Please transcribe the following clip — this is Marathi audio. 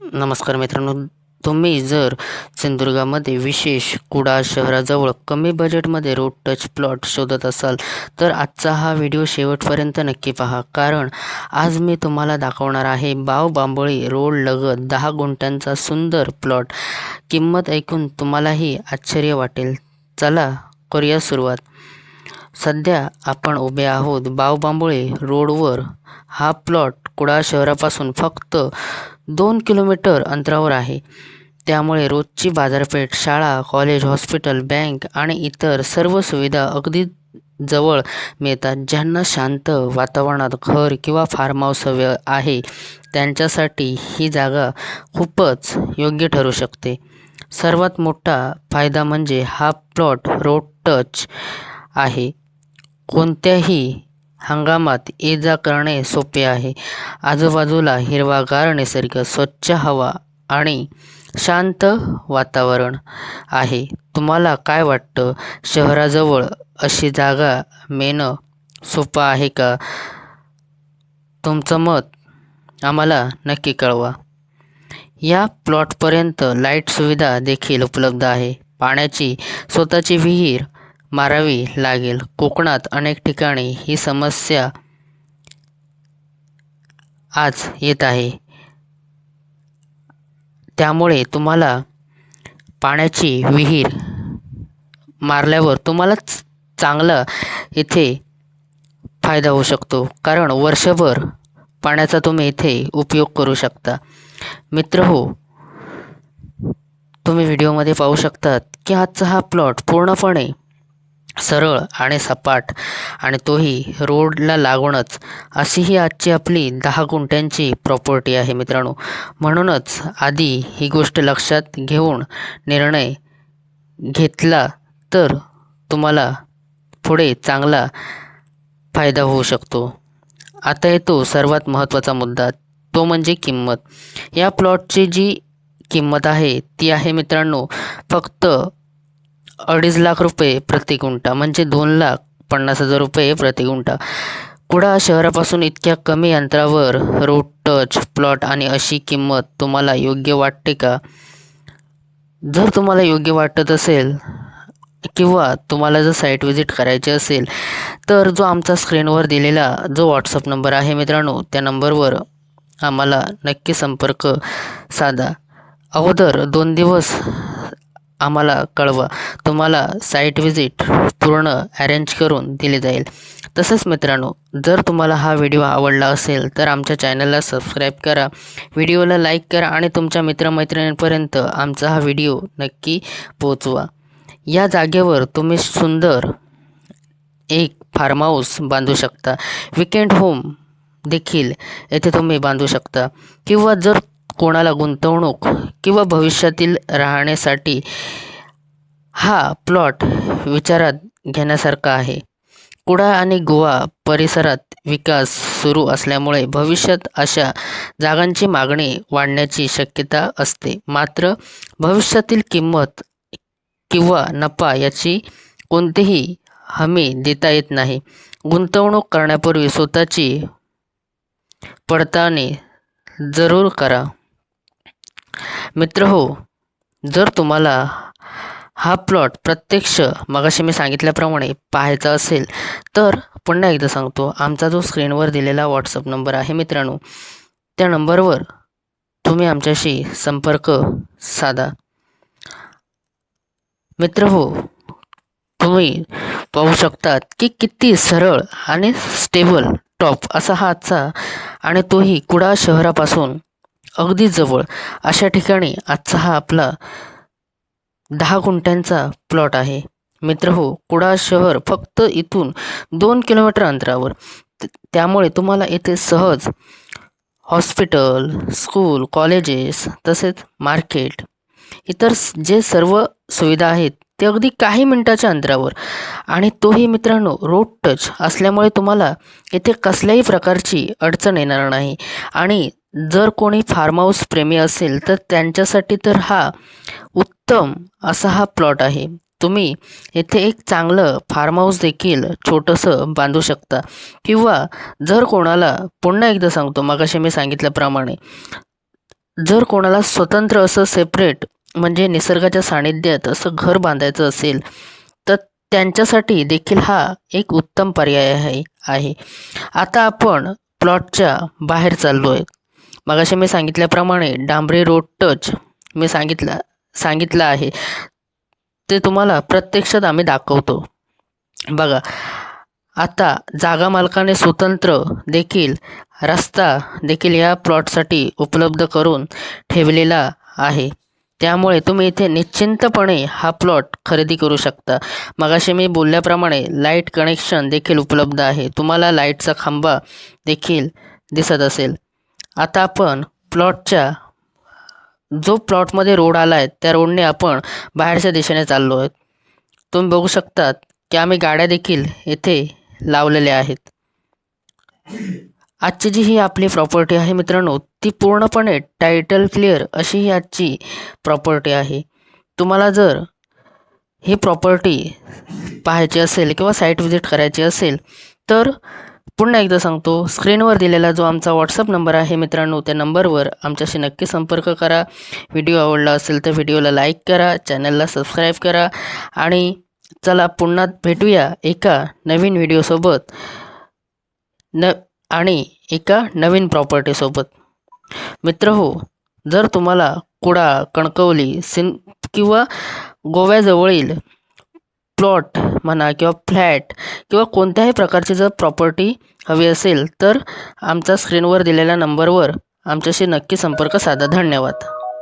नमस्कार मित्रांनो, तुम्ही जर सिंधुदुर्गामध्ये विशेष कुडाळ शहराजवळ कमी बजेटमध्ये रोड टच प्लॉट शोधत असाल तर आजचा हा व्हिडिओ शेवटपर्यंत नक्की पहा. कारण आज मी तुम्हाला दाखवणार आहे बावबांबोळी रोड लगत 10 गुंठ्यांचा सुंदर प्लॉट. किंमत ऐकून तुम्हालाही आश्चर्य वाटेल. चला करूया सुरुवात. सध्या आपण उभे आहोत बावबांबोळी रोडवर. हा प्लॉट कुडाळ शहरापासून फक्त 2 किलोमीटर अंतरावर आहे. त्यामुळे रोजची बाजारपेठ, शाळा, कॉलेज, हॉस्पिटल, बँक आणि इतर सर्व सुविधा अगदी जवळ मिळतात. ज्यांना शांत वातावरणात घर किंवा फार्म हाऊस हवे आहे त्यांच्यासाठी ही जागा खूपच योग्य ठरू शकते. सर्वात मोठा फायदा म्हणजे हा प्लॉट रोड टच आहे. कोणत्याही हंगामात ये-जा करणे सोपे आहे. आजूबाजूला हिरवागार निसर्ग, स्वच्छ हवा आणि शांत वातावरण आहे. तुम्हाला काय वाटतं? शहराजवळ अशी जागा मिळणं सोपं आहे का? तुमचं मत आम्हाला नक्की कळवा. या प्लॉटपर्यंत लाईट सुविधा देखील उपलब्ध आहे. पाण्याची स्वतःची विहीर मारावी लागेल. कोकणात अनेक ठिकाणी ही समस्या आज येत आहे. त्यामुळे तुम्हाला पाण्याची विहीर मारल्यावर तुम्हाला चांगला इथे फायदा होऊ शकतो. कारण वर्षभर पाण्याचा तुम्ही इथे उपयोग करू शकता. मित्रहो, तुम्ही व्हिडिओमध्ये पाहू शकतात की आजचा हा प्लॉट पूर्णपणे सरळ आणि सपाट आणि तोही रोडला लागूनच, अशी ही आजची आपली 10 गुंठ्यांची प्रॉपर्टी आहे मित्रांनो. म्हणूनच आधी ही गोष्ट लक्षात घेऊन निर्णय घेतला तर तुम्हाला पुढे चांगला फायदा होऊ शकतो. आता येतो सर्वात महत्त्वाचा मुद्दा, तो म्हणजे किंमत. या प्लॉटची जी किंमत आहे ती आहे मित्रांनो फक्त 2.5 लाख रुपये प्रति गुंठा, म्हणजे 2,50,000 रुपये प्रति गुंठा. कुडाळ शहरापासून इतक्या कमी अंतरावर रोड टच प्लॉट आणि अशी किंमत तुम्हाला योग्य वाटते का? जर तुम्हाला योग्य वाटत असेल किंवा तुम्हाला जर साईट व्हिजिट करायची असेल तर जो आमचा स्क्रीनवर दिलेला जो व्हॉट्सअप नंबर आहे मित्रांनो, त्या नंबरवर आम्हाला नक्की संपर्क साधा. अगोदर 2 दिवस आम्हाला कळवा. तुम्हाला साईट व्हिजिट पूर्ण अरेंज करून दिली जाईल. तसंच मित्रांनो, जर तुम्हाला हा व्हिडिओ आवडला असेल तर आमच्या चॅनलला सबस्क्राईब करा, व्हिडिओला लाईक करा आणि तुमच्या मित्रमैत्रिणींपर्यंत आमचा हा व्हिडिओ नक्की पोहोचवा. या जागेवर तुम्ही सुंदर एक फार्म हाऊस बांधू शकता. विकेंड होम देखील येथे तुम्ही बांधू शकता. किंवा जर कोणाला गुंतवणूक किंवा भविष्यातील राहण्यासाठी हा प्लॉट विचारात घेण्यासारखा आहे. कुडाळ आणि गोवा परिसरात विकास सुरू असल्यामुळे भविष्यात अशा जागांची मागणी वाढण्याची शक्यता असते. मात्र भविष्यातील किंमत किंवा नफा याची कोणतीही हमी देता येत नाही. गुंतवणूक करण्यापूर्वी स्वतःची पडताळणी जरूर करा. मित्रहो, जर तुम्हाला हा प्लॉट प्रत्यक्ष मगाशी मी सांगितल्याप्रमाणे पाहायचा असेल तर पुन्हा एकदा सांगतो, आमचा जो स्क्रीनवर दिलेला व्हॉट्सअप नंबर आहे मित्रांनो, त्या नंबरवर तुम्ही आमच्याशी संपर्क साधा. मित्रहो, तुम्ही पाहू शकतात की किती सरळ आणि स्टेबल टॉप असा हा आजचा, आणि तोही कुडाळ शहरापासून अगदी जवळ अशा ठिकाणी आजचा हा आपला 10 गुंठ्यांचा प्लॉट आहे. मित्रहो, कुडाळ शहर फक्त इथून 2 किलोमीटर अंतरावर. त्यामुळे तुम्हाला येथे सहज हॉस्पिटल, स्कूल, कॉलेजेस तसेच मार्केट, इतर जे सर्व सुविधा आहेत ते अगदी काही मिनिटाच्या अंतरावर, आणि तोही मित्रांनो रोड टच असल्यामुळे तुम्हाला इथे कसल्याही प्रकारची अडचण येणार नाही. आणि जर कोणी फार्म हाऊस प्रेमी असेल तर त्यांच्यासाठी तर हा उत्तम असा हा प्लॉट आहे. तुम्ही येथे एक चांगलं फार्म हाऊस देखील छोटंसं बांधू शकता. किंवा जर कोणाला, पुन्हा एकदा सांगतो मगाशी मी सांगितल्याप्रमाणे, जर कोणाला स्वतंत्र असं सेपरेट म्हणजे निसर्गाच्या सानिध्यात असं घर बांधायचं असेल तर त्यांच्यासाठी देखील हा एक उत्तम पर्याय आहे. आता आपण प्लॉटच्या बाहेर चाललो आहे. मगाशी मी सांगितल्याप्रमाणे डांबरी रोड टच मी सांगितलं आहे, ते तुम्हाला प्रत्यक्षात आम्ही दाखवतो. बघा, आता जागा मालकाने स्वतंत्र देखील रस्ता देखील या प्लॉटसाठी उपलब्ध करून ठेवलेला आहे. त्यामुळे तुम्ही इथे निश्चिंतपणे हा प्लॉट खरेदी करू शकता. मगाशी मी बोलल्याप्रमाणे लाईट कनेक्शन देखील उपलब्ध आहे. तुम्हाला लाईटचा खांबा देखील दिसत असेल. आता आपण प्लॉटच्या जो प्लॉटमध्ये रोड आला आहे त्या रोडने आपण बाहेरच्या दिशेने चाललो आहे. तुम्ही बघू शकतात की आम्ही गाड्या देखील येथे लावलेल्या आहेत. आजची जी ही आपली प्रॉपर्टी आहे मित्रांनो, ती पूर्णपणे टायटल क्लिअर अशी ही आजची प्रॉपर्टी आहे. तुम्हाला जर ही प्रॉपर्टी पाहायची असेल किंवा साईट व्हिजिट करायची असेल तर पुन्हा एकदा सांगतो, स्क्रीनवर दिलेला जो आमचा व्हॉट्सअप नंबर आहे मित्रांनो, त्या नंबरवर आमच्याशी नक्की संपर्क करा. व्हिडिओ आवडला असेल तर व्हिडिओला लाईक करा, चॅनलला सबस्क्राईब करा आणि चला पुन्हा भेटूया एका नवीन व्हिडिओसोबत आणि एका नवीन प्रॉपर्टीसोबत. मित्रहो, जर तुम्हाला कुडाळ, कणकवली किंवा गोव्याजवळील प्लॉट म्हणा किंवा फ्लॅट किंवा कोणत्याही प्रकारची जर प्रॉपर्टी हवी असेल तर आमचा स्क्रीनवर दिलेल्या नंबरवर आमच्याशी नक्की संपर्क साधा. धन्यवाद.